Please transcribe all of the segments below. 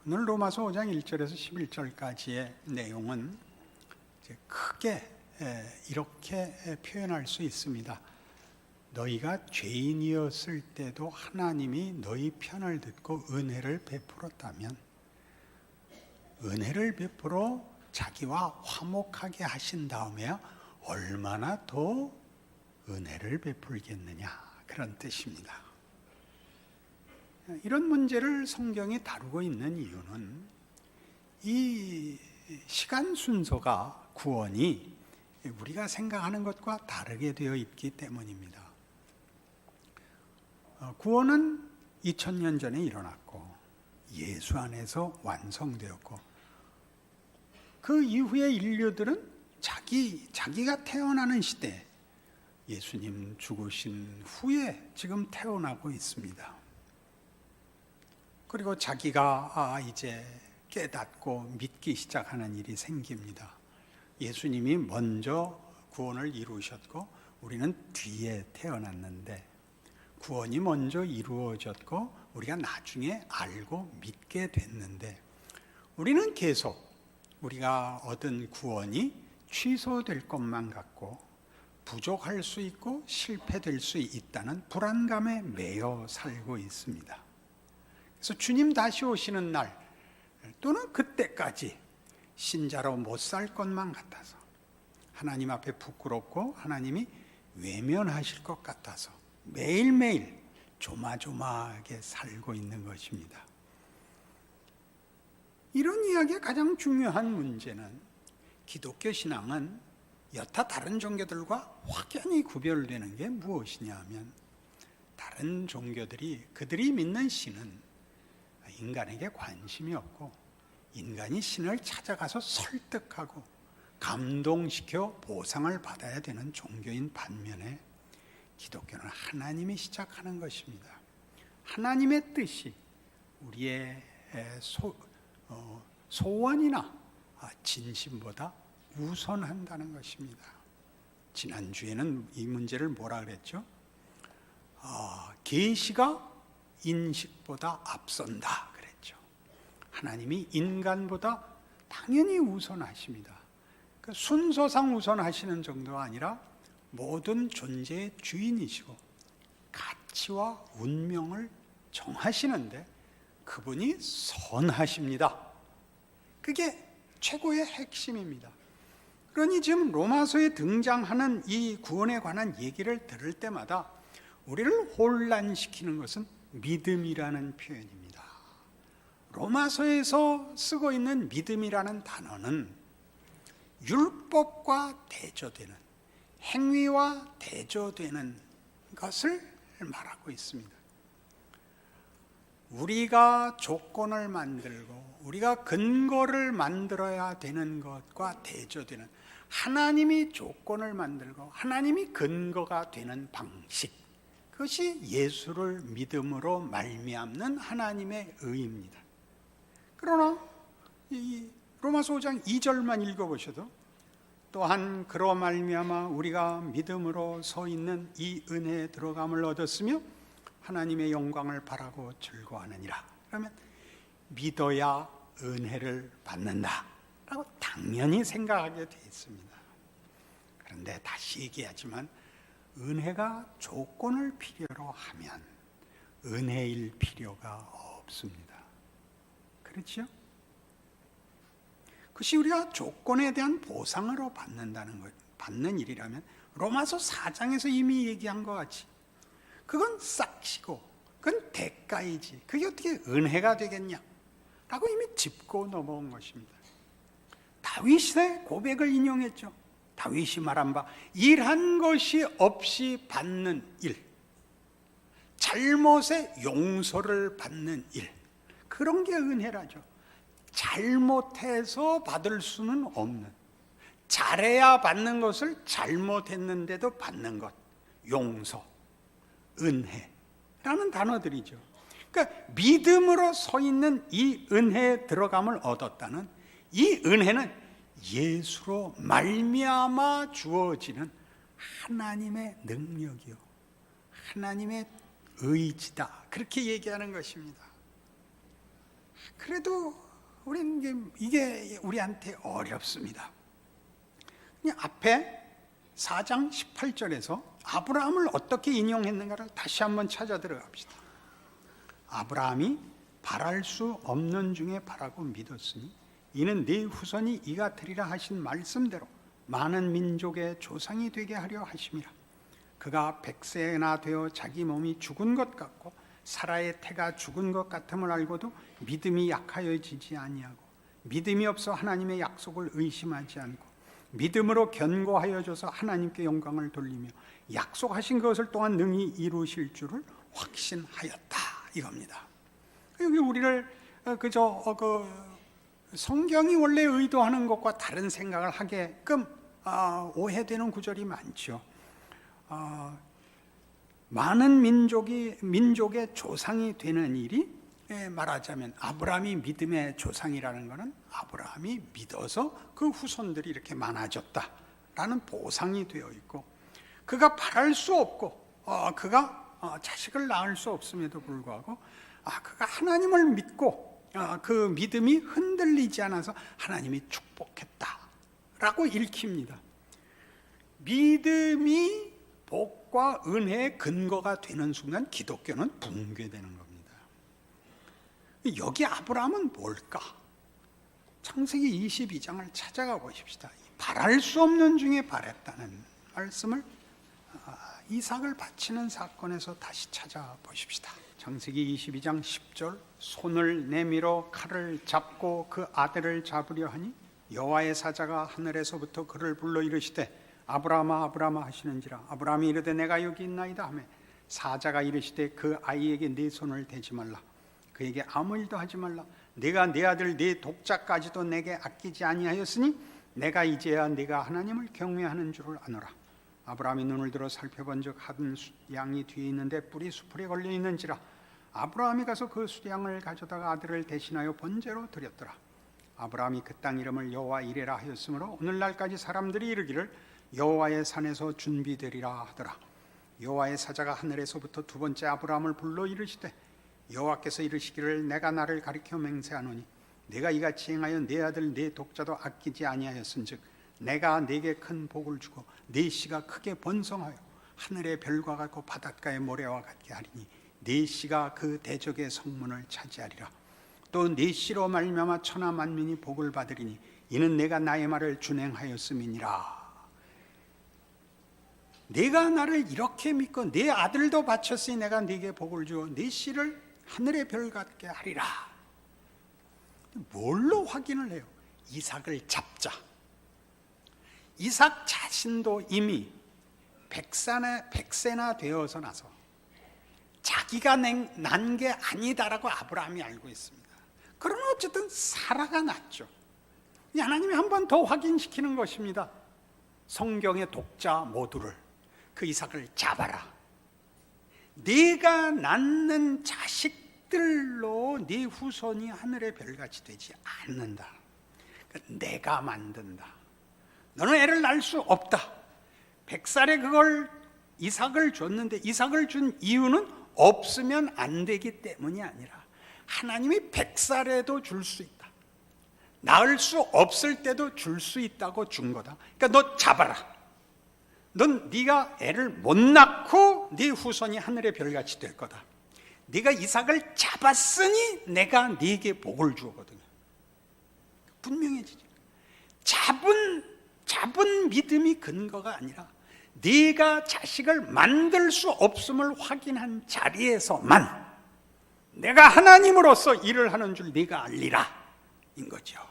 오늘 로마서 5장 1절에서 11절까지의 내용은 크게 이렇게 표현할 수 있습니다. 너희가 죄인이었을 때도 하나님이 너희 편을 듣고 은혜를 베풀었다면 은혜를 베풀어 자기와 화목하게 하신 다음에 얼마나 더 은혜를 베풀겠느냐, 그런 뜻입니다. 이런 문제를 성경이 다루고 있는 이유는 이 시간 순서가, 구원이 우리가 생각하는 것과 다르게 되어 있기 때문입니다. 구원은 2000년 전에 일어났고 예수 안에서 완성되었고, 그 이후의 인류들은 자기가 태어나는 시대, 예수님 죽으신 후에 지금 태어나고 있습니다. 그리고 자기가 이제 깨닫고 믿기 시작하는 일이 생깁니다. 예수님이 먼저 구원을 이루셨고 우리는 뒤에 태어났는데, 구원이 먼저 이루어졌고 우리가 나중에 알고 믿게 됐는데, 우리는 계속 우리가 얻은 구원이 취소될 것만 같고 부족할 수 있고 실패될 수 있다는 불안감에 매여 살고 있습니다. 그래서 주님 다시 오시는 날 또는 그때까지 신자로 못 살 것만 같아서, 하나님 앞에 부끄럽고 하나님이 외면하실 것 같아서 매일매일 조마조마하게 살고 있는 것입니다. 이런 이야기의 가장 중요한 문제는, 기독교 신앙은 여타 다른 종교들과 확연히 구별되는 게 무엇이냐 하면, 다른 종교들이 그들이 믿는 신은 인간에게 관심이 없고 인간이 신을 찾아가서 설득하고 감동시켜 보상을 받아야 되는 종교인 반면에, 기독교는 하나님이 시작하는 것입니다. 하나님의 뜻이 우리의 소원이나 진심보다 우선한다는 것입니다. 지난주에는 이 문제를 뭐라 그랬죠? 계시가 인식보다 앞선다 그랬죠. 하나님이 인간보다 당연히 우선하십니다. 그 순서상 우선하시는 정도가 아니라 모든 존재의 주인이시고 가치와 운명을 정하시는데 그분이 선하십니다. 그게 최고의 핵심입니다. 그러니 지금 로마서에 등장하는 이 구원에 관한 얘기를 들을 때마다 우리를 혼란시키는 것은 믿음이라는 표현입니다. 로마서에서 쓰고 있는 믿음이라는 단어는 율법과 대조되는, 행위와 대조되는 것을 말하고 있습니다. 우리가 조건을 만들고 우리가 근거를 만들어야 되는 것과 대조되는, 하나님이 조건을 만들고 하나님이 근거가 되는 방식, 그것이 예수를 믿음으로 말미암는 하나님의 의입니다. 그러나 이 로마서 5장 2절만 읽어보셔도, 또한 그로 말미암아 우리가 믿음으로 서 있는 이 은혜에 들어감을 얻었으며 하나님의 영광을 바라고 즐거워하느니라. 그러면 믿어야 은혜를 받는다 라고 당연히 생각하게 되어 있습니다. 그런데 다시 얘기하지만, 은혜가 조건을 필요로 하면 은혜일 필요가 없습니다. 그렇죠? 그것이 우리가 조건에 대한 보상으로 받는 일이라면 로마서 4장에서 이미 얘기한 것 같이 그건 싹시고 그건 대가이지, 그게 어떻게 은혜가 되겠냐 라고 이미 짚고 넘어온 것입니다. 다윗의 고백을 인용했죠. 다윗이 말한 바, 일한 것이 없이 받는 일, 잘못의 용서를 받는 일, 그런 게 은혜라죠. 잘못해서 받을 수는 없는, 잘해야 받는 것을 잘못했는데도 받는 것, 용서, 은혜라는 단어들이죠. 그러니까 믿음으로 서 있는 이 은혜에 들어감을 얻었다는, 이 은혜는 예수로 말미암아 주어지는 하나님의 능력이요, 하나님의 의지다, 그렇게 얘기하는 것입니다. 그래도 우리는 이게 우리한테 어렵습니다. 앞에 4장 18절에서 아브라함을 어떻게 인용했는가를 다시 한번 찾아 들어갑시다. 아브라함이 바랄 수 없는 중에 바라고 믿었으니 이는 네 후손이 이가 되리라 하신 말씀대로 많은 민족의 조상이 되게 하려 하심이라. 그가 100세나 되어 자기 몸이 죽은 것 같고 사라의 태가 죽은 것 같음을 알고도 믿음이 약하여지지 아니하고 믿음이 없어 하나님의 약속을 의심하지 않고 믿음으로 견고하여 줘서 하나님께 영광을 돌리며 약속하신 것을 또한 능히 이루실 줄을 확신하였다, 이겁니다. 여기 우리를 성경이 원래 의도하는 것과 다른 생각을 하게끔 오해되는 구절이 많죠. 많은 민족의 조상이 되는 일이, 말하자면 아브라함이 믿음의 조상이라는 것은 아브라함이 믿어서 그 후손들이 이렇게 많아졌다라는 보상이 되어 있고, 그가 바랄 수 없고 그가 자식을 낳을 수 없음에도 불구하고 그가 하나님을 믿고 그 믿음이 흔들리지 않아서 하나님이 축복했다라고 읽힙니다. 믿음이 복과 은혜의 근거가 되는 순간 기독교는 붕괴되는 겁니다. 여기 아브라함은 뭘까? 창세기 22장을 찾아가 보십시다. 바랄 수 없는 중에 바랬다는 말씀을 이삭을 바치는 사건에서 다시 찾아보십시다. 창세기 22장 10절, 손을 내밀어 칼을 잡고 그 아들을 잡으려 하니 여호와의 사자가 하늘에서부터 그를 불러 이르시되 아브라함아 아브라함아 하시는지라. 아브라함이 이르되 내가 여기 있나이다 하매 사자가 이르시되 그 아이에게 네 손을 대지 말라, 그에게 아무 일도 하지 말라. 내가 네 아들 네 독자까지도 내게 아끼지 아니하였으니 내가 이제야 네가 하나님을 경외하는 줄을 아노라. 아브라함이 눈을 들어 살펴본 적 한 양이 뒤에 있는데 뿔이 수풀에 걸려 있는지라. 아브라함이 가서 그 수양을 가져다가 아들을 대신하여 번제로 드렸더라. 아브라함이 그 땅 이름을 여호와 이레라 하였으므로 오늘날까지 사람들이 이르기를 여호와의 산에서 준비되리라 하더라. 여호와의 사자가 하늘에서부터 두 번째 아브라함을 불러 이르시되 여호와께서 이르시기를 내가 나를 가리켜 맹세하노니 내가 이같이 행하여 네 아들 네 독자도 아끼지 아니하였은즉 내가 네게 큰 복을 주고 네 씨가 크게 번성하여 하늘의 별과 같고 바닷가의 모래와 같게 하리니 네 씨가 그 대적의 성문을 차지하리라. 또 네 씨로 말미암아 천하 만민이 복을 받으리니 이는 내가 나의 말을 준행하였음이니라. 내가 나를 이렇게 믿고 네 아들도 바쳤으니 내가 네게 복을 주어 네 씨를 하늘의 별 같게 하리라. 뭘로 확인을 해요? 이삭을 잡자. 이삭 자신도 이미 100세나 되어서 나서 자기가 난 게 아니다라고 아브라함이 알고 있습니다. 그러나 어쨌든 사라가 났죠. 하나님이 한 번 더 확인시키는 것입니다. 성경의 독자 모두를, 그 이삭을 잡아라. 네가 낳는 자식들로 네 후손이 하늘의 별같이 되지 않는다. 내가 만든다. 너는 애를 낳을 수 없다. 100살에 그걸 이삭을 줬는데 이삭을 준 이유는 없으면 안 되기 때문이 아니라 하나님이 100살에도 줄 수 있다. 낳을 수 없을 때도 줄 수 있다고 준 거다. 그러니까 너 잡아라. 네가 애를 못 낳고 네 후손이 하늘의 별같이 될 거다. 네가 이삭을 잡았으니 내가 네게 복을 주거든요. 분명해지죠. 잡은 믿음이 근거가 아니라 네가 자식을 만들 수 없음을 확인한 자리에서만 내가 하나님으로서 일을 하는 줄 네가 알리라 인 거죠.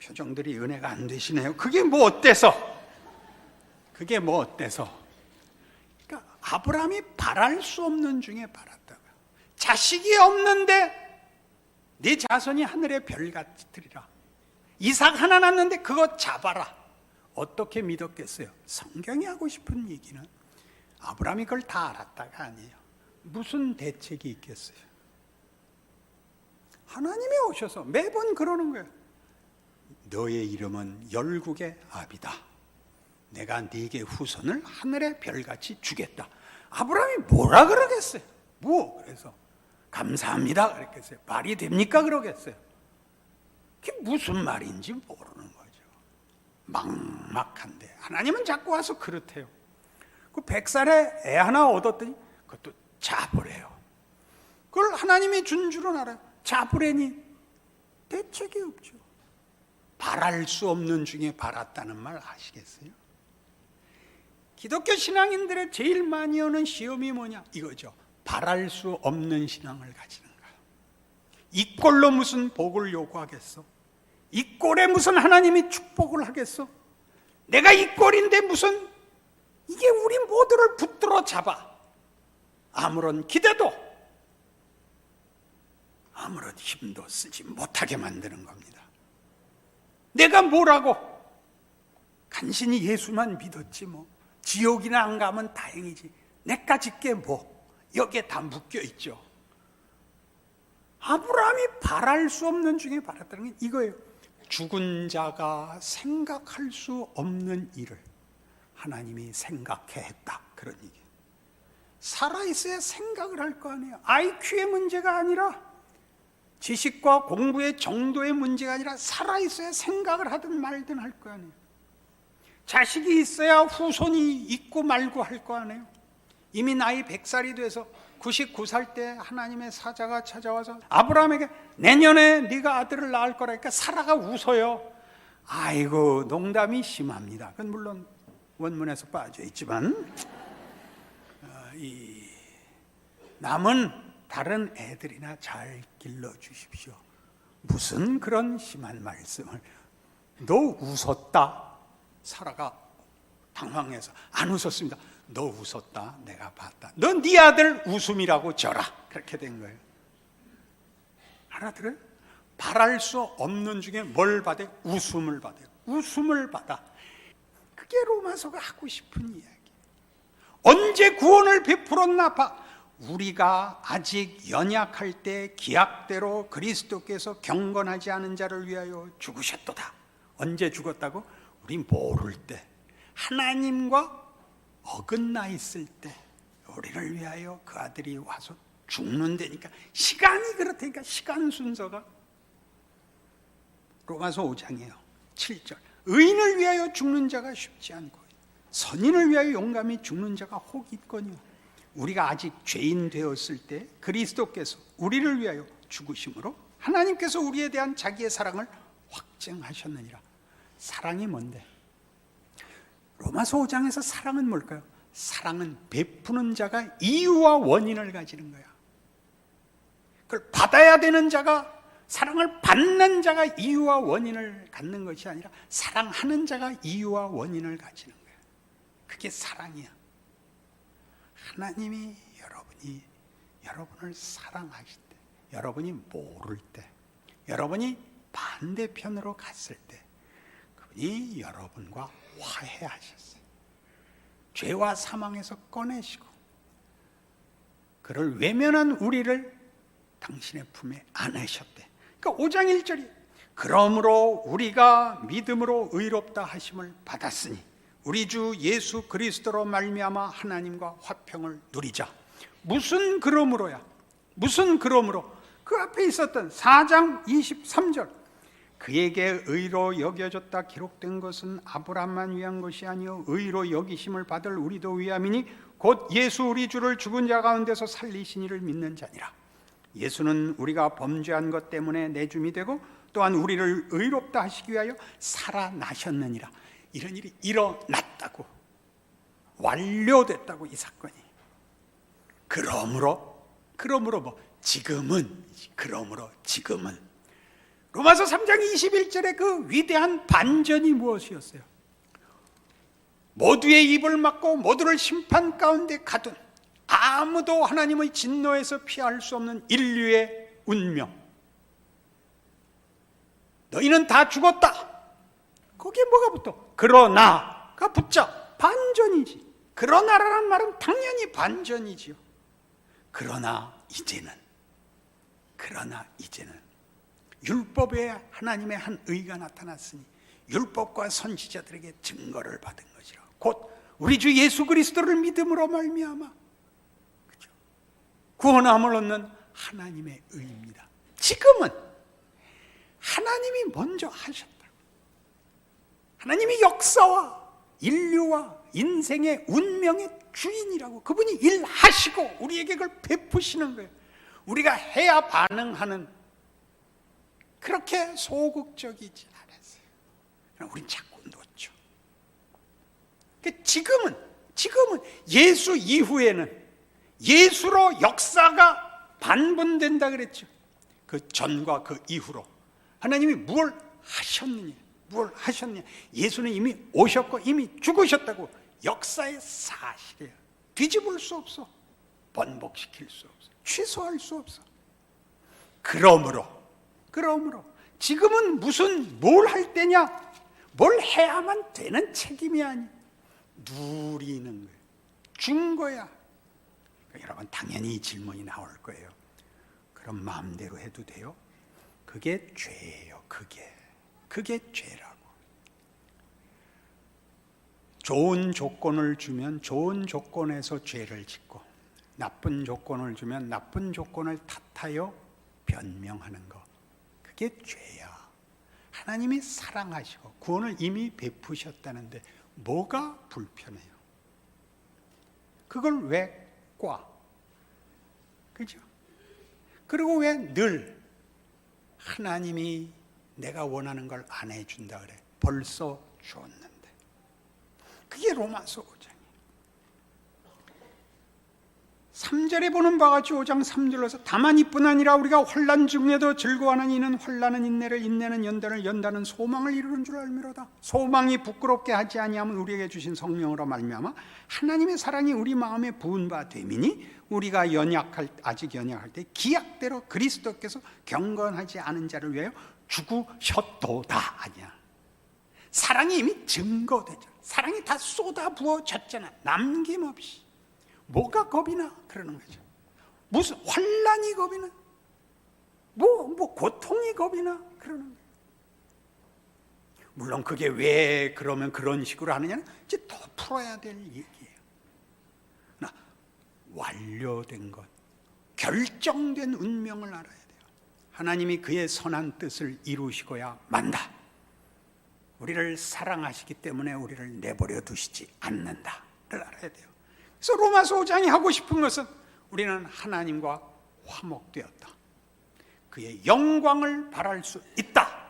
표정들이 은혜가 안 되시네요. 그게 뭐 어때서? 그러니까 아브라함이 바랄 수 없는 중에 바랐다고요. 자식이 없는데 네 자손이 하늘의 별 같으리라. 이삭 하나 낳는데 그거 잡아라. 어떻게 믿었겠어요? 성경이 하고 싶은 얘기는 아브라함이 그걸 다 알았다가 아니에요. 무슨 대책이 있겠어요? 하나님이 오셔서 매번 그러는 거예요. 너의 이름은 열국의 아비다. 내가 네게 후손을 하늘의 별같이 주겠다. 아브라함이 뭐라 그러겠어요? 그래서 감사합니다 그랬겠어요? 말이 됩니까? 그러겠어요? 그게 무슨 말인지 모르는 거죠. 막막한데 하나님은 자꾸 와서 그렇대요. 그 100살에 애 하나 얻었더니 그것도 잡으래요. 그걸 하나님이 준 줄은 알아요. 잡으래니 대책이 없죠. 바랄 수 없는 중에 바랐다는 말 아시겠어요? 기독교 신앙인들의 제일 많이 오는 시험이 뭐냐? 이거죠. 바랄 수 없는 신앙을 가지는 거야. 이 꼴로 무슨 복을 요구하겠어? 이 꼴에 무슨 하나님이 축복을 하겠어? 내가 이 꼴인데 무슨 이게 우리 모두를 붙들어 잡아 아무런 기대도 아무런 힘도 쓰지 못하게 만드는 겁니다. 내가 뭐라고? 간신히 예수만 믿었지 뭐. 지옥이나 안 가면 다행이지. 내까지 게 뭐. 여기에 다 묶여 있죠. 아브라함이 바랄 수 없는 중에 바랐다는 게 이거예요. 죽은 자가 생각할 수 없는 일을 하나님이 생각해 했다. 그런 얘기예요. 살아있어야 생각을 할 거 아니에요. IQ의 문제가 아니라 지식과 공부의 정도의 문제가 아니라 살아있어야 생각을 하든 말든 할 거 아니에요. 자식이 있어야 후손이 있고 말고 할 거 아니에요. 이미 나이 100살이 돼서 99살 때 하나님의 사자가 찾아와서 아브라함에게 내년에 네가 아들을 낳을 거라니까 사라가 웃어요. 아이고 농담이 심합니다. 그건 물론 원문에서 빠져 있지만 이 남은 다른 애들이나 잘 길러주십시오. 무슨 그런 심한 말씀을. 너 웃었다. 사라가 당황해서 안 웃었습니다. 너 웃었다. 내가 봤다. 너 네 아들 웃음이라고 져라. 그렇게 된 거예요. 알아들어요? 바랄 수 없는 중에 뭘 받아요? 웃음을 받아요. 웃음을 받아. 그게 로마서가 하고 싶은 이야기예요. 언제 구원을 베풀었나 봐. 우리가 아직 연약할 때 기약대로 그리스도께서 경건하지 않은 자를 위하여 죽으셨도다. 언제 죽었다고? 우리 모를 때, 하나님과 어긋나 있을 때 우리를 위하여 그 아들이 와서 죽는다니까. 시간이 그렇다니까. 시간 순서가 로마서 5장이에요 7절. 의인을 위하여 죽는 자가 쉽지 않고 선인을 위하여 용감히 죽는 자가 혹 있거니와. 우리가 아직 죄인 되었을 때 그리스도께서 우리를 위하여 죽으심으로 하나님께서 우리에 대한 자기의 사랑을 확증하셨느니라. 사랑이 뭔데? 로마서 5장에서 사랑은 뭘까요? 사랑은 베푸는 자가 이유와 원인을 가지는 거야. 그걸 받아야 되는 자가, 사랑을 받는 자가 이유와 원인을 갖는 것이 아니라 사랑하는 자가 이유와 원인을 가지는 거야. 그게 사랑이야. 하나님이 여러분을 사랑하실 때, 여러분이 모를 때, 여러분이 반대편으로 갔을 때 그분이 여러분과 화해하셨어요. 죄와 사망에서 꺼내시고 그를 외면한 우리를 당신의 품에 안으셨대. 그러니까 5장 1절이 그러므로 우리가 믿음으로 의롭다 하심을 받았으니 우리 주 예수 그리스도로 말미암아 하나님과 화평을 누리자. 무슨 그러므로야? 무슨 그러므로? 그 앞에 있었던 4장 23절 그에게 의로 여겨졌다 기록된 것은 아브라함만 위한 것이 아니요 의로 여기심을 받을 우리도 위함이니 곧 예수 우리 주를 죽은 자 가운데서 살리신 이를 믿는 자니라. 예수는 우리가 범죄한 것 때문에 내줌이 되고 또한 우리를 의롭다 하시기 위하여 살아나셨느니라. 이런 일이 일어났다고, 완료됐다고, 이 사건이. 그러므로 뭐 그러므로 지금은 로마서 3장 21절의 그 위대한 반전이 무엇이었어요? 모두의 입을 막고 모두를 심판 가운데 가둔 아무도 하나님의 진노에서 피할 수 없는 인류의 운명. 너희는 다 죽었다. 거기에 뭐가 붙어? 그러나가 붙자. 반전이지. 그러나라는 말은 당연히 반전이지요. 그러나 이제는 율법에 하나님의 한 의가 나타났으니 율법과 선지자들에게 증거를 받은 것이라. 곧 우리 주 예수 그리스도를 믿음으로 말미암아 그죠? 구원함을 얻는 하나님의 의입니다. 지금은 하나님이 먼저 하셨다. 하나님이 역사와 인류와 인생의 운명의 주인이라고. 그분이 일하시고 우리에게 그걸 베푸시는 거예요. 우리가 해야 반응하는, 그렇게 소극적이지 않았어요. 우린 자꾸 놓죠. 지금은 예수 이후에는 예수로 역사가 반분된다 그랬죠. 그 전과 그 이후로 하나님이 뭘 하셨느냐. 예수는 이미 오셨고 이미 죽으셨다고. 역사의 사실이에요. 뒤집을 수 없어. 번복시킬 수 없어. 취소할 수 없어. 그러므로 지금은 뭘 할 때냐? 뭘 해야만 되는 책임이 아니, 누리는 거예요. 준 거야. 그러니까 여러분, 당연히 질문이 나올 거예요. 그럼 마음대로 해도 돼요? 그게 죄예요. 그게 죄라고. 좋은 조건을 주면 좋은 조건에서 죄를 짓고, 나쁜 조건을 주면 나쁜 조건을 탓하여 변명하는 거, 그게 죄야. 하나님이 사랑하시고 구원을 이미 베푸셨다는데 뭐가 불편해요? 그걸 왜 꽈? 그죠? 그리고 왜 늘 하나님이 내가 원하는 걸 안 해준다 그래? 벌써 줬는데. 그게 로마서 5장이에요. 3절에 보는 바와 같이 5장 3절로서 다만 이뿐 아니라 우리가 환난 중에도 즐거워하는 이는 환난은 인내를, 인내는 연단을, 연단은 소망을 이루는 줄 알미로다. 소망이 부끄럽게 하지 아니하면 우리에게 주신 성령으로 말미암아 하나님의 사랑이 우리 마음에 부은 바 됨이니 우리가 아직 연약할 때 기약대로 그리스도께서 경건하지 않은 자를 위하여 죽으셨도다 아니야. 사랑이 이미 증거되잖아. 사랑이 다 쏟아 부어졌잖아. 남김없이. 뭐가 겁이 나? 그러는 거죠. 무슨 환난이 겁이 나? 뭐 고통이 겁이 나? 그러는 거예요. 물론 그게 왜 그러면 그런 식으로 하느냐는 이제 더 풀어야 될 얘기예요. 완료된 것, 결정된 운명을 알아야 돼요. 하나님이 그의 선한 뜻을 이루시고야 만다. 우리를 사랑하시기 때문에 우리를 내버려 두시지 않는다를 알아야 돼요. 그래서 로마서 5장이 하고 싶은 것은 우리는 하나님과 화목되었다. 그의 영광을 바랄 수 있다.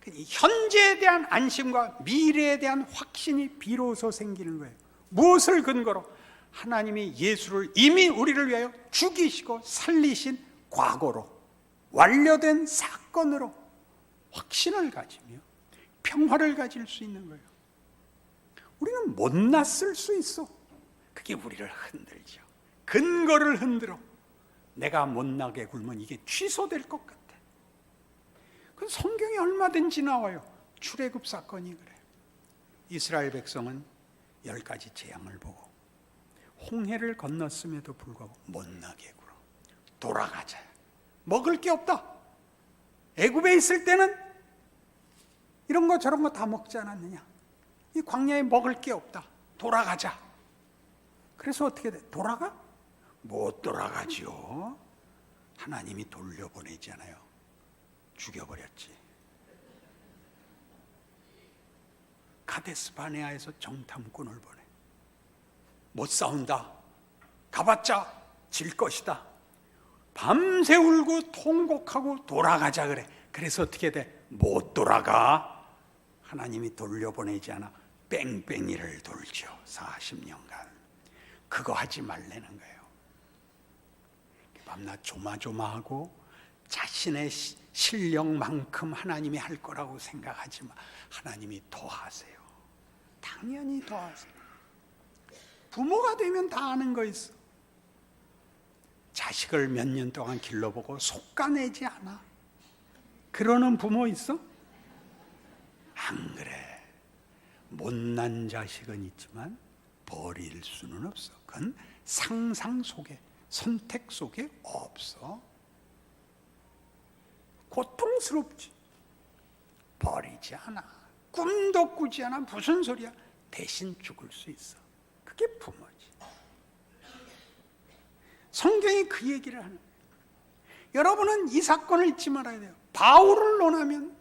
현재에 대한 안심과 미래에 대한 확신이 비로소 생기는 거예요. 무엇을 근거로? 하나님이 예수를 이미 우리를 위하여 죽이시고 살리신 과거로, 완료된 사건으로 확신을 가지며 평화를 가질 수 있는 거예요. 우리는 못났을 수 있어. 그게 우리를 흔들죠. 근거를 흔들어. 내가 못나게 굴면 이게 취소될 것 같아. 그 성경에 얼마든지 나와요. 출애굽 사건이 그래요. 이스라엘 백성은 10가지 재앙을 보고 홍해를 건넜음에도 불구하고 못나게 굴어. 돌아가자. 먹을 게 없다. 애굽에 있을 때는 이런 거 저런 거 다 먹지 않았느냐. 이 광야에 먹을 게 없다. 돌아가자. 그래서 어떻게 돼? 돌아가? 못 돌아가지요. 하나님이 돌려보내잖아요. 죽여버렸지. 카데스 바네아에서 정탐꾼을 보내. 못 싸운다. 가봤자 질 것이다. 밤새 울고 통곡하고 돌아가자 그래. 그래서 어떻게 돼? 못 돌아가. 하나님이 돌려보내지 않아 뺑뺑이를 돌죠. 40년간. 그거 하지 말라는 거예요. 밤낮 조마조마하고 자신의 실력만큼 하나님이 할 거라고 생각하지만 하나님이 더 하세요. 당연히 더 하세요. 부모가 되면 다 아는 거 있어. 자식을 몇 년 동안 길러보고 속가내지 않아. 그러는 부모 있어? 안 그래. 못난 자식은 있지만 버릴 수는 없어. 그건 상상 속에, 선택 속에 없어. 고통스럽지. 버리지 않아. 꿈도 꾸지 않아. 무슨 소리야? 대신 죽을 수 있어. 그게 부모지. 성경이 그 얘기를 하는 거예요. 여러분은 이 사건을 잊지 말아야 돼요. 바울을 논하면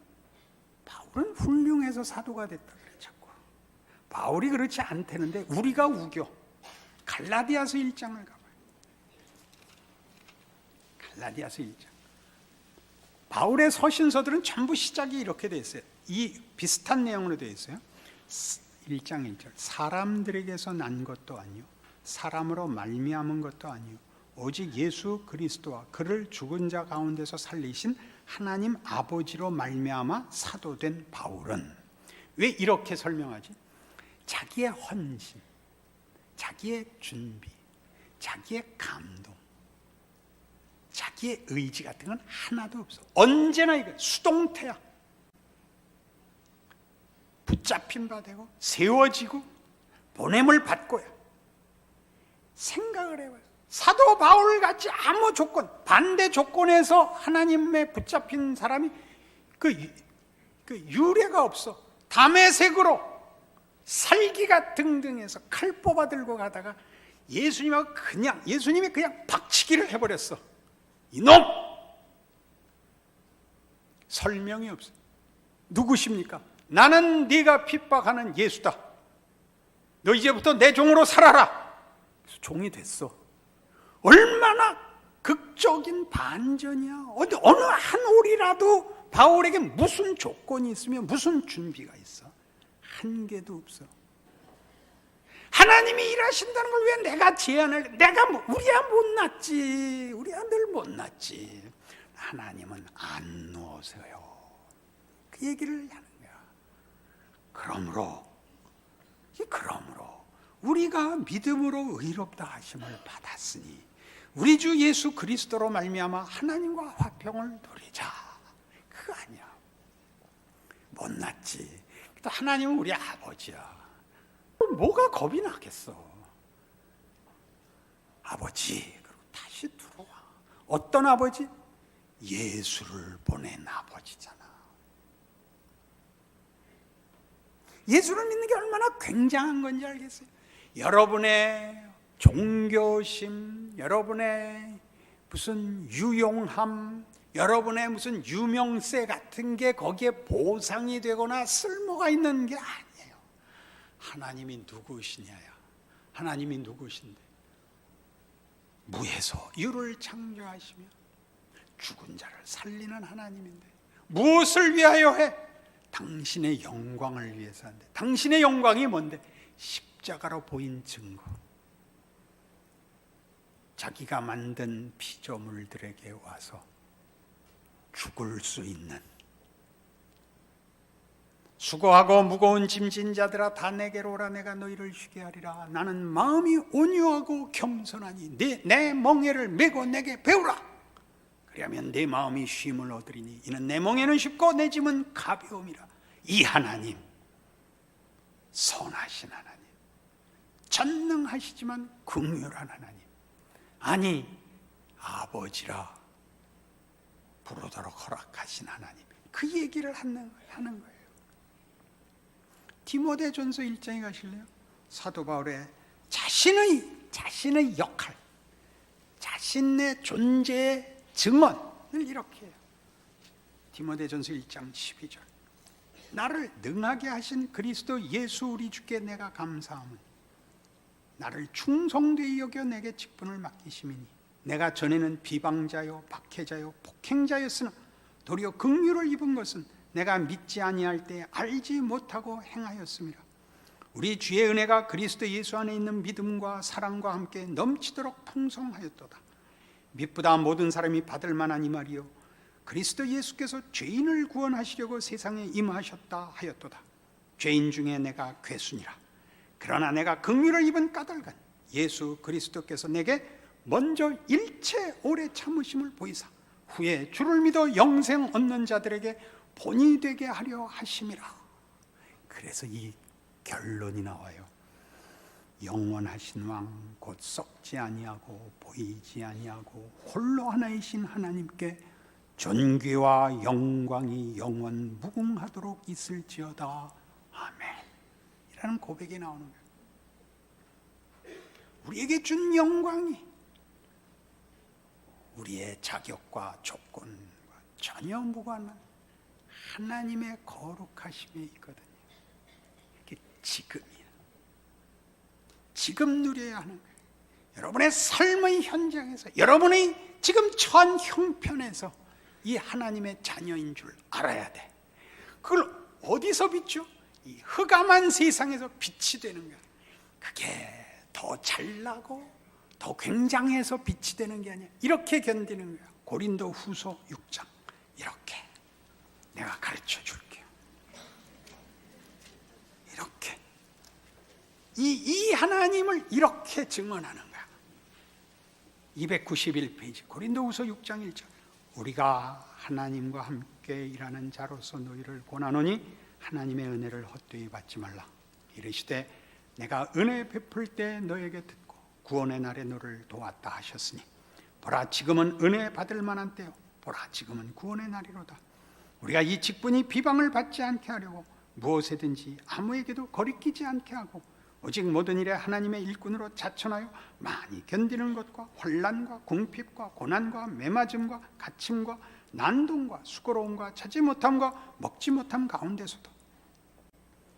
바울은 훌륭해서 사도가 됐다 그래 자꾸. 바울이 그렇지 않다는데 우리가 우겨. 갈라디아서 1장을 가봐요. 갈라디아서 1장. 바울의 서신서들은 전부 시작이 이렇게 되어 있어요. 이 비슷한 내용으로 되어 있어요. 1장 1절. 사람들에게서 난 것도 아니요 사람으로 말미암은 것도 아니요 오직 예수 그리스도와 그를 죽은 자 가운데서 살리신 하나님 아버지로 말미암아 사도된 바울은. 왜 이렇게 설명하지? 자기의 헌신, 자기의 준비, 자기의 감동, 자기의 의지 같은 건 하나도 없어. 언제나 이거 수동태야. 붙잡힌 바 되고 세워지고 보냄을 받고야. 생각을 해봐요. 사도 바울같이 아무 조건, 반대 조건에서 하나님에 붙잡힌 사람이 그 유례가 없어. 담에색으로 살기가 등등해서 칼 뽑아 들고 가다가 예수님이 그냥 박치기를 해버렸어. 이놈! 설명이 없어. 누구십니까? 나는 네가 핍박하는 예수다. 너 이제부터 내 종으로 살아라. 그래서 종이 됐어. 얼마나 극적인 반전이야. 어느 한 올이라도 바울에게 무슨 조건이 있으면 무슨 준비가 있어? 한 개도 없어. 하나님이 일하신다는 걸 왜 내가 제안을, 우리야 못났지. 우리야 늘 못났지. 하나님은 안 놓으세요. 그 얘기를 하는 거야. 그러므로 우리가 믿음으로 의롭다 하심을 받았으니 우리 주 예수 그리스도로 말미암아 하나님과 화평을 누리자. 그거 아니야. 못났지. 또 하나님은 우리 아버지야. 뭐가 겁이 나겠어. 아버지. 그리고 다시 들어와. 어떤 아버지? 예수를 보낸 아버지잖아. 예수를 믿는 게 얼마나 굉장한 건지 알겠어요? 여러분의 종교심, 여러분의 무슨 유용함, 여러분의 무슨 유명세 같은 게 거기에 보상이 되거나 쓸모가 있는 게 아니에요. 하나님이 누구시냐야. 하나님이 누구신데? 무에서 유를 창조하시며 죽은 자를 살리는 하나님인데 무엇을 위하여 해? 당신의 영광을 위해서 한대. 당신의 영광이 뭔데? 십자가로 보인 증거. 자기가 만든 피조물들에게 와서 죽을 수 있는, 수고하고 무거운 짐진 자들아 다 내게로 오라. 내가 너희를 쉬게 하리라. 나는 마음이 온유하고 겸손하니 내 멍에를 메고 내게 배우라. 그러면 내 마음이 쉼을 얻으리니 이는 내 멍에는 쉽고 내 짐은 가벼움이라. 이 하나님, 선하신 하나님, 전능하시지만 긍휼한 하나님, 아니 아버지라 부르도록 허락하신 하나님, 그 얘기를 하는 거예요. 디모데전서 1장에 가실래요? 사도 바울의 자신의 역할, 자신의 존재의 증언을 이렇게 해요. 디모데전서 1장 12절. 나를 능하게 하신 그리스도 예수 우리 주께 내가 감사함은 나를 충성되이 여겨 내게 직분을 맡기심이니 내가 전에는 비방자요 박해자요 폭행자였으나 도리어 긍휼을 입은 것은 내가 믿지 아니할 때 알지 못하고 행하였습니다. 우리 주의 은혜가 그리스도 예수 안에 있는 믿음과 사랑과 함께 넘치도록 풍성하였도다. 믿보다 모든 사람이 받을 만한 이 말이요 그리스도 예수께서 죄인을 구원하시려고 세상에 임하셨다 하였도다. 죄인 중에 내가 괴순이라. 그러나 내가 긍휼을 입은 까닭은 예수 그리스도께서 내게 먼저 일체 오래 참으심을 보이사 후에 주를 믿어 영생 얻는 자들에게 본이 되게 하려 하심이라. 그래서 이 결론이 나와요. 영원하신 왕 곧 썩지 아니하고 보이지 아니하고 홀로 하나이신 하나님께 존귀와 영광이 영원 무궁하도록 있을지어다. 아멘. 이라는 고백이 나오는 거예요. 우리에게 준 영광이 우리의 자격과 조건과 전혀 무관한 하나님의 거룩하심에 있거든요. 이게 지금이야. 지금 누려야 하는 거예요. 여러분의 삶의 현장에서, 여러분의 지금 처한 형편에서 이 하나님의 자녀인 줄 알아야 돼. 그걸 어디서 비추어? 이 흑암한 세상에서 빛이 되는 거야. 그게 더 잘나고 더 굉장해서 빛이 되는 게 아니야. 이렇게 견디는 거야. 고린도 후서 6장. 이렇게 내가 가르쳐 줄게요. 이렇게 이 하나님을 이렇게 증언하는 거야. 291페이지 고린도후서 6장 1절. 우리가 하나님과 함께 일하는 자로서 너희를 권하노니 하나님의 은혜를 헛되이 받지 말라. 이르시되 내가 은혜 베풀 때 너에게 듣고 구원의 날에 너를 도왔다 하셨으니 보라 지금은 은혜 받을 만한 때요 보라 지금은 구원의 날이로다. 우리가 이 직분이 비방을 받지 않게 하려고 무엇에든지 아무에게도 거리끼지 않게 하고 오직 모든 일에 하나님의 일꾼으로 자천하여 많이 견디는 것과 혼란과 궁핍과 고난과 매맞음과 갇힘과 난동과 수고로움과 차지 못함과 먹지 못함 가운데서도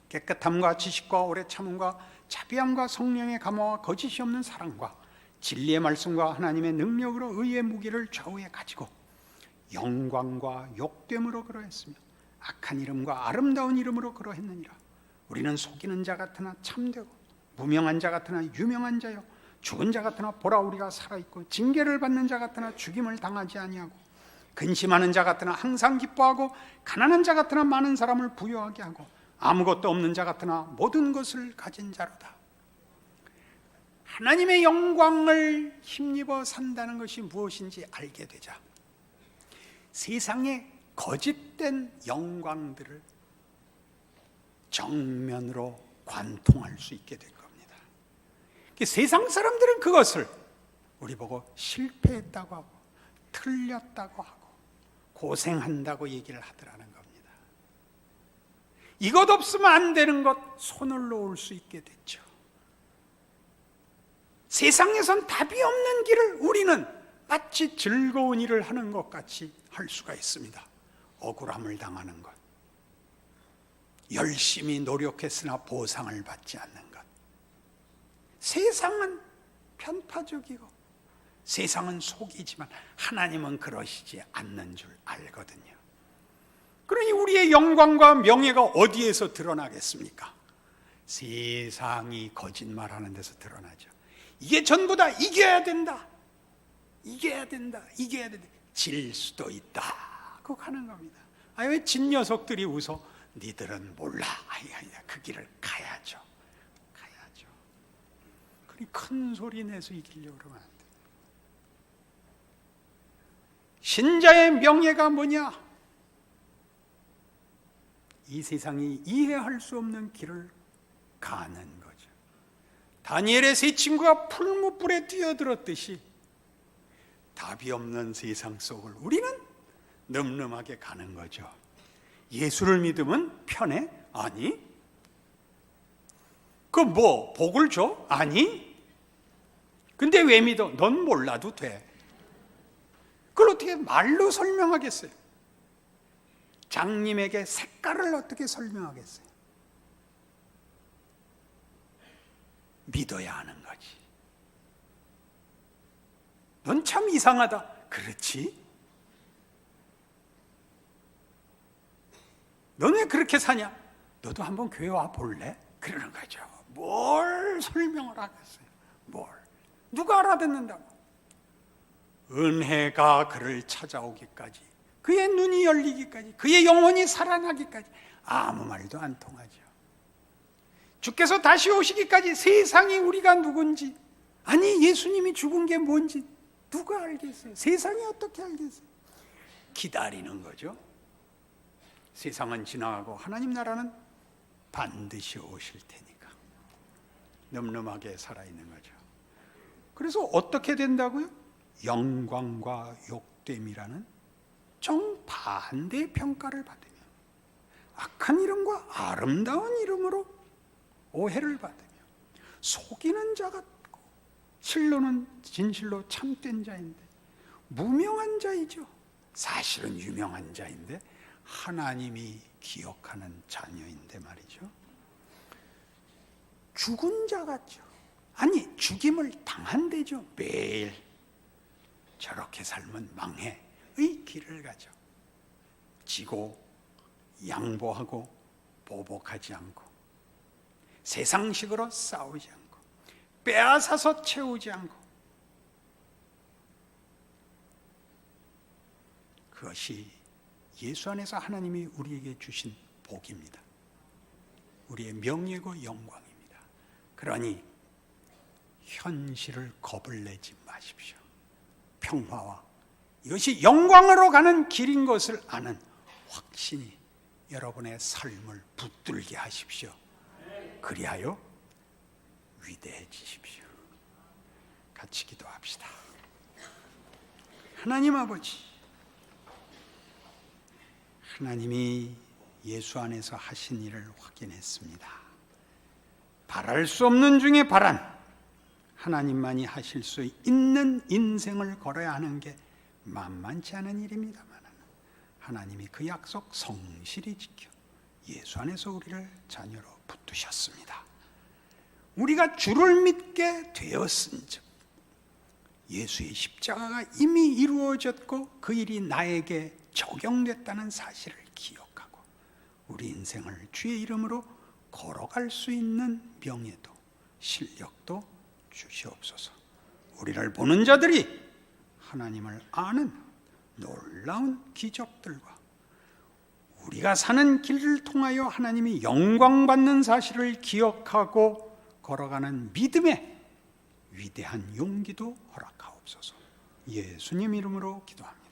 깨끗함과 지식과 오래 참음과 자비함과 성령의 감화와 거짓이 없는 사랑과 진리의 말씀과 하나님의 능력으로 의의 무기를 좌우에 가지고 영광과 욕됨으로 그러했으며 악한 이름과 아름다운 이름으로 그러했느니라. 우리는 속이는 자 같으나 참되고 무명한 자 같으나 유명한 자요 죽은 자 같으나 보라 우리가 살아있고 징계를 받는 자 같으나 죽임을 당하지 아니하고 근심하는 자 같으나 항상 기뻐하고 가난한 자 같으나 많은 사람을 부유하게 하고 아무것도 없는 자 같으나 모든 것을 가진 자로다. 하나님의 영광을 힘입어 산다는 것이 무엇인지 알게 되자 세상의 거짓된 영광들을 정면으로 관통할 수 있게 될 겁니다. 세상 사람들은 그것을 우리 보고 실패했다고 하고 틀렸다고 하고 고생한다고 얘기를 하더라는 겁니다. 이것 없으면 안 되는 것 손을 놓을 수 있게 됐죠. 세상에선 답이 없는 길을 우리는 마치 즐거운 일을 하는 것 같이 할 수가 있습니다. 억울함을 당하는 것, 열심히 노력했으나 보상을 받지 않는 것. 세상은 편파적이고 세상은 속이지만 하나님은 그러시지 않는 줄 알거든요. 그러니 우리의 영광과 명예가 어디에서 드러나겠습니까? 세상이 거짓말하는 데서 드러나죠. 이게 전부 다 이겨야 된다. 이겨야 된다. 이겨야 된다. 질 수도 있다고 가는 겁니다. 왜 진 녀석들이 웃어? 니들은 몰라. 아니야. 그 길을 가야죠. 가야죠. 그리 큰 소리 내서 이기려고 그러면 안 돼. 신자의 명예가 뭐냐? 이 세상이 이해할 수 없는 길을 가는 거죠. 다니엘의 세 친구가 풀무불에 뛰어들었듯이 답이 없는 세상 속을 우리는 늠름하게 가는 거죠. 예수를 믿으면 편해? 아니. 그 뭐 복을 줘? 아니. 근데 왜 믿어? 넌 몰라도 돼. 그걸 어떻게 말로 설명하겠어요? 장님에게 색깔을 어떻게 설명하겠어요? 믿어야 하는 거지. 넌 참 이상하다. 그렇지? 넌 왜 그렇게 사냐? 너도 한번 교회 와 볼래? 그러는 거죠. 뭘 설명을 하겠어요? 뭘? 누가 알아듣는다고? 은혜가 그를 찾아오기까지, 그의 눈이 열리기까지, 그의 영혼이 살아나기까지 아무 말도 안 통하죠. 주께서 다시 오시기까지 세상이 우리가 누군지, 아니 예수님이 죽은 게 뭔지 누가 알겠어요? 세상이 어떻게 알겠어요? 기다리는 거죠. 세상은 지나가고 하나님 나라는 반드시 오실 테니까 늠름하게 살아있는 거죠. 그래서 어떻게 된다고요? 영광과 욕됨이라는 정반대의 평가를 받으며 악한 이름과 아름다운 이름으로 오해를 받으며 속이는 자 같고 실로는 진실로 참된 자인데 무명한 자이죠. 사실은 유명한 자인데 하나님이 기억하는 자녀인데 말이죠. 죽은 자 같죠. 아니, 죽임을 당한대죠. 매일 저렇게 살면 망해의 길을 가죠. 지고 양보하고 보복하지 않고 세상식으로 싸우지 않고 빼앗아서 채우지 않고, 그것이 예수 안에서 하나님이 우리에게 주신 복입니다. 우리의 명예고 영광입니다. 그러니 현실을 겁을 내지 마십시오. 평화와 이것이 영광으로 가는 길인 것을 아는 확신이 여러분의 삶을 붙들게 하십시오. 그리하여 위대해지십시오. 같이 기도합시다. 하나님 아버지, 하나님이 예수 안에서 하신 일을 확인했습니다. 바랄 수 없는 중에 바란 하나님만이 하실 수 있는 인생을 걸어야 하는 게 만만치 않은 일입니다만, 하나님이 그 약속 성실히 지켜 예수 안에서 우리를 자녀로 붙드셨습니다. 우리가 주를 믿게 되었은즉 예수의 십자가가 이미 이루어졌고 그 일이 나에게 적용됐다는 사실을 기억하고 우리 인생을 주의 이름으로 걸어갈 수 있는 명예도 실력도 주시옵소서. 우리를 보는 자들이 하나님을 아는 놀라운 기적들과 우리가 사는 길을 통하여 하나님이 영광받는 사실을 기억하고 걸어가는 믿음의 위대한 용기도 허락하옵소서. 예수님 이름으로 기도합니다.